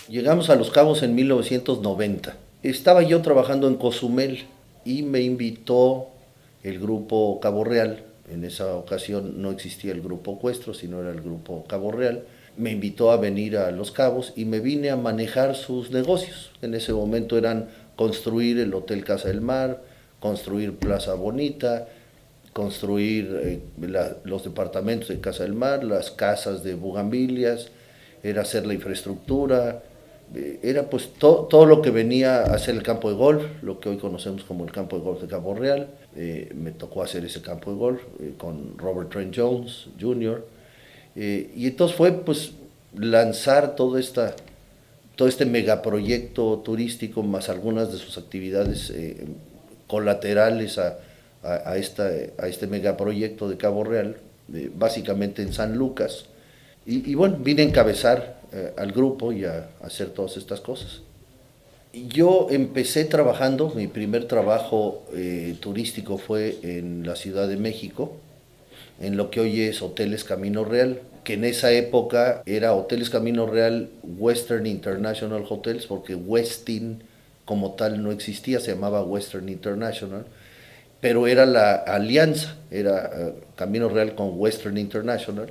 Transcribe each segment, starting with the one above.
Llegamos a Los Cabos en 1990. Estaba yo trabajando en Cozumel y me invitó el grupo Cabo Real. En esa ocasión no existía el grupo Cuestro, sino era el grupo Cabo Real. Me invitó a venir a Los Cabos y me vine a manejar sus negocios. En ese momento eran construir el Hotel Casa del Mar, construir Plaza Bonita, construir los departamentos de Casa del Mar, las casas de bugambilias, era hacer la infraestructura, era pues todo lo que venía a hacer el campo de golf, lo que hoy conocemos como el campo de golf de Cabo Real. Me tocó hacer ese campo de golf con Robert Trent Jones Jr. Y entonces fue pues lanzar todo este megaproyecto turístico más algunas de sus actividades colaterales a este megaproyecto de Cabo Real, básicamente en San Lucas. Y bueno, vine a encabezar al grupo y a hacer todas estas cosas. Yo empecé trabajando, mi primer trabajo turístico fue en la Ciudad de México, en lo que hoy es Hoteles Camino Real, que en esa época era Hoteles Camino Real Western International Hotels, porque Westin como tal no existía, se llamaba Western International, pero era la alianza, era Camino Real con Western International,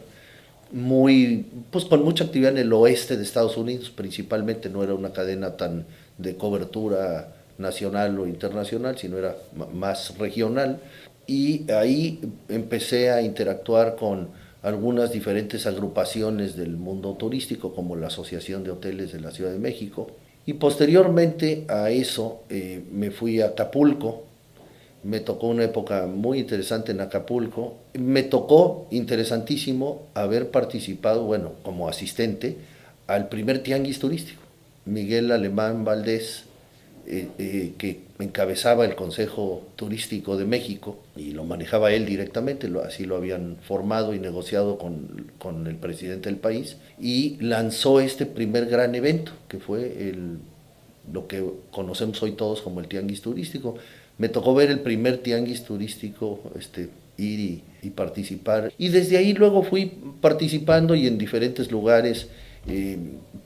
pues con mucha actividad en el oeste de Estados Unidos, principalmente no era una cadena tan de cobertura nacional o internacional, sino era más regional. Y ahí empecé a interactuar con algunas diferentes agrupaciones del mundo turístico, como la Asociación de Hoteles de la Ciudad de México. Y posteriormente a eso me fui a Acapulco. Me tocó una época muy interesante en Acapulco. Me tocó, interesantísimo, haber participado, bueno, como asistente, al primer tianguis turístico. Miguel Alemán Valdés, que encabezaba el Consejo Turístico de México y lo manejaba él directamente, así lo habían formado y negociado con el presidente del país, y lanzó este primer gran evento, que fue lo que conocemos hoy todos como el tianguis turístico. Me tocó ver el primer tianguis turístico, ir y participar. Y desde ahí luego fui participando y en diferentes lugares,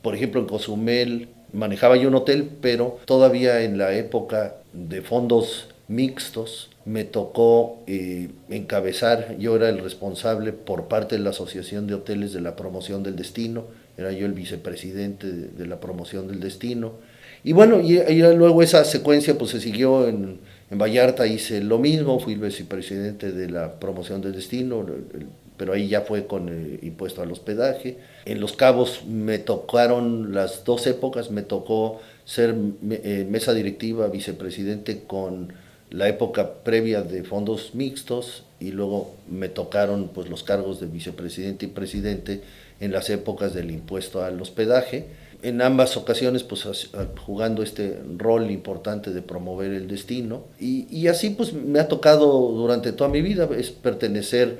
por ejemplo en Cozumel, manejaba yo un hotel, pero todavía en la época de fondos mixtos me tocó encabezar, yo era el responsable por parte de la Asociación de Hoteles de la promoción del destino, era yo el vicepresidente de la promoción del destino. Y bueno, y luego esa secuencia pues se siguió en Vallarta, hice lo mismo, fui el vicepresidente de la promoción del destino, pero ahí ya fue con impuesto al hospedaje. En Los Cabos me tocaron las dos épocas, me tocó ser mesa directiva, vicepresidente con la época previa de fondos mixtos y luego me tocaron pues los cargos de vicepresidente y presidente en las épocas del impuesto al hospedaje. En ambas ocasiones pues jugando este rol importante de promover el destino y así pues me ha tocado durante toda mi vida es pertenecer,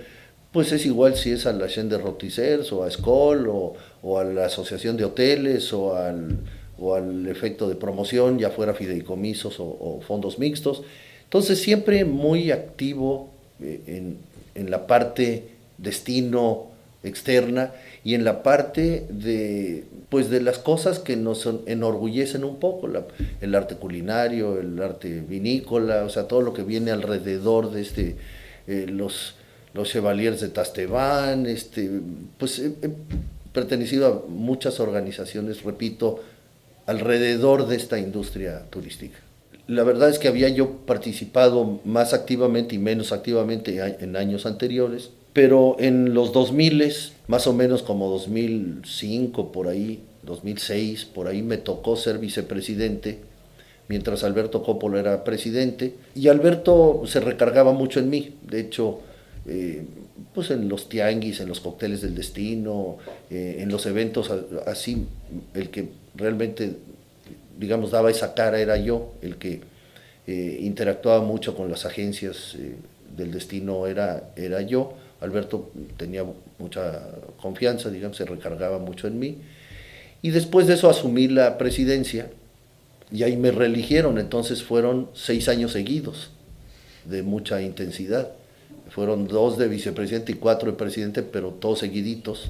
pues es igual si es a la Chaîne de Rotisseries o a Skoll o a la Asociación de Hoteles o al efecto de promoción, ya fuera fideicomisos o fondos mixtos. Entonces siempre muy activo en la parte destino externa y en la parte de pues de las cosas que nos enorgullecen un poco, el arte culinario, el arte vinícola, o sea, todo lo que viene alrededor de los Chevaliers de Tasteban, pues he pertenecido a muchas organizaciones, repito, alrededor de esta industria turística. La verdad es que había yo participado más activamente y menos activamente en años anteriores, pero en los 2000, más o menos como 2005 por ahí, 2006 por ahí, me tocó ser vicepresidente mientras Alberto Coppola era presidente y Alberto se recargaba mucho en mí. De hecho, pues en los tianguis, en los cócteles del destino, en los eventos así, el que realmente, digamos, daba esa cara era yo, el que interactuaba mucho con las agencias del destino era yo. Alberto tenía mucha confianza, digamos, se recargaba mucho en mí. Y después de eso asumí la presidencia y ahí me reeligieron, entonces fueron 6 años seguidos de mucha intensidad. Fueron 2 de vicepresidente y 4 de presidente, pero todos seguiditos.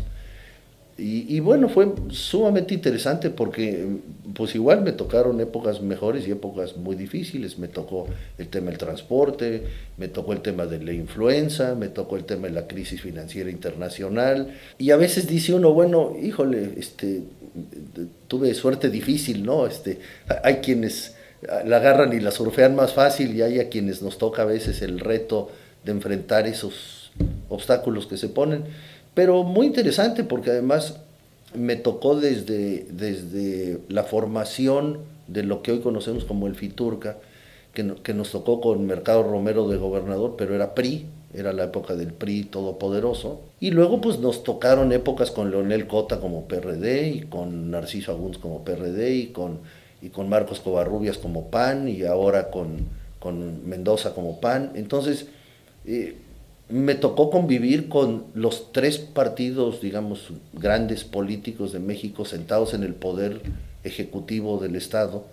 Y bueno, fue sumamente interesante porque pues igual me tocaron épocas mejores y épocas muy difíciles. Me tocó el tema del transporte, me tocó el tema de la influenza, me tocó el tema de la crisis financiera internacional. Y a veces dice uno, bueno, híjole, tuve suerte difícil, ¿no? Hay quienes la agarran y la surfean más fácil y hay a quienes nos toca a veces el reto de enfrentar esos obstáculos que se ponen. Pero muy interesante porque además me tocó desde la formación de lo que hoy conocemos como el FITURCA, que nos tocó con Mercado Romero de gobernador, pero era PRI, era la época del PRI todopoderoso. Y luego pues nos tocaron épocas con Leonel Cota como PRD y con Narciso Aguns como PRD y con Marcos Covarrubias como PAN y ahora con Mendoza como PAN. Entonces, me tocó convivir con los tres partidos, digamos, grandes políticos de México sentados en el poder ejecutivo del Estado,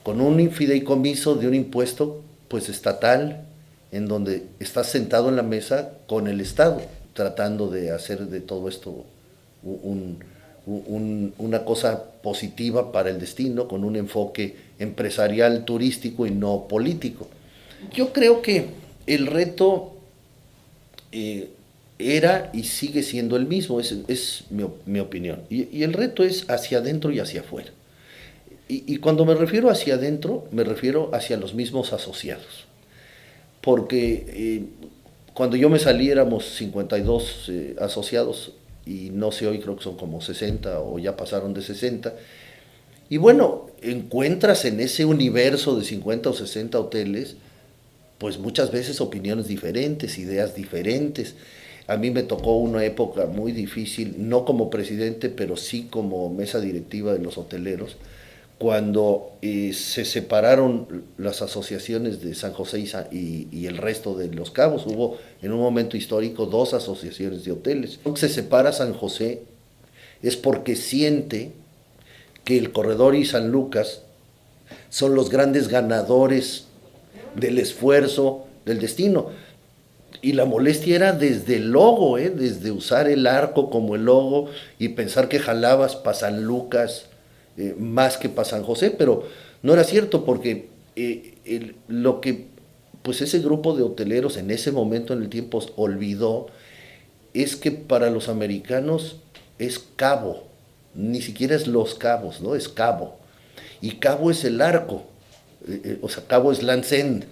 con un fideicomiso de un impuesto pues estatal, en donde estás sentado en la mesa con el Estado, tratando de hacer de todo esto un, una cosa positiva para el destino, con un enfoque empresarial, turístico y no político. Yo creo que el reto era y sigue siendo el mismo, es mi opinión. Y el reto es hacia adentro y hacia afuera. Y cuando me refiero hacia adentro, me refiero hacia los mismos asociados. Porque cuando yo me salí éramos 52 asociados y no sé, hoy creo que son como 60 o ya pasaron de 60. Y bueno, encuentras en ese universo de 50 o 60 hoteles pues muchas veces opiniones diferentes, ideas diferentes. A mí me tocó una época muy difícil, no como presidente, pero sí como mesa directiva de los hoteleros, cuando se separaron las asociaciones de San José y el resto de Los Cabos. Hubo en un momento histórico dos asociaciones de hoteles. Se separa San José es porque siente que el Corredor y San Lucas son los grandes ganadores del esfuerzo, del destino. Y la molestia era desde el logo, desde usar el arco como el logo y pensar que jalabas para San Lucas más que para San José, pero no era cierto porque lo que pues ese grupo de hoteleros en ese momento en el tiempo olvidó es que para los americanos es Cabo, ni siquiera es Los Cabos, ¿no? Es Cabo. Y Cabo es el arco, o sea, Cabo es Land's End.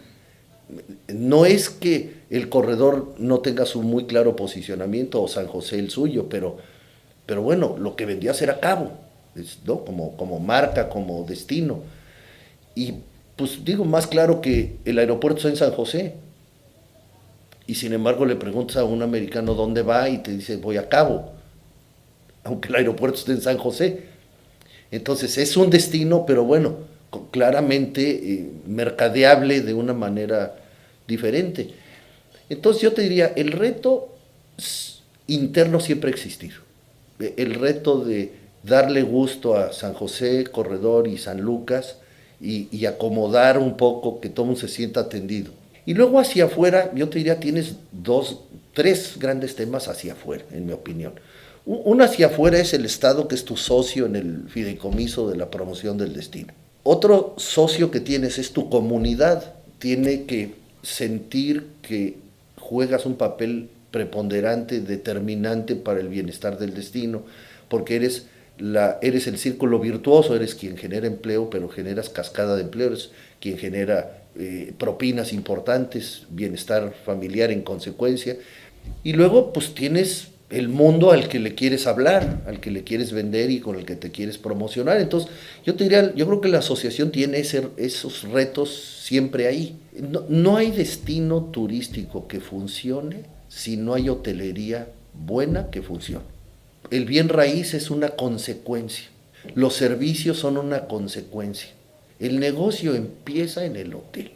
No es que el corredor no tenga su muy claro posicionamiento o San José el suyo, pero bueno, lo que vendías era Cabo, ¿no? Como marca, como destino. Y pues digo, más claro que el aeropuerto está en San José. Y sin embargo le preguntas a un americano dónde va y te dice voy a Cabo, aunque el aeropuerto esté en San José. Entonces es un destino, pero bueno, claramente mercadeable de una manera diferente. Entonces yo te diría, el reto interno siempre ha existido. El reto de darle gusto a San José, Corredor y San Lucas y acomodar un poco que todo mundo se sienta atendido. Y luego hacia afuera, yo te diría, tienes tres grandes temas hacia afuera, en mi opinión. Uno hacia afuera es el Estado, que es tu socio en el fideicomiso de la promoción del destino. Otro socio que tienes es tu comunidad. Tiene que sentir que juegas un papel preponderante, determinante para el bienestar del destino, porque eres el círculo virtuoso, eres quien genera empleo, pero generas cascada de empleo, eres quien genera propinas importantes, bienestar familiar en consecuencia. Y luego pues tienes el mundo al que le quieres hablar, al que le quieres vender y con el que te quieres promocionar. Entonces, yo te diría, yo creo que la asociación tiene esos retos siempre ahí. No hay destino turístico que funcione si no hay hotelería buena que funcione. El bien raíz es una consecuencia. Los servicios son una consecuencia. El negocio empieza en el hotel.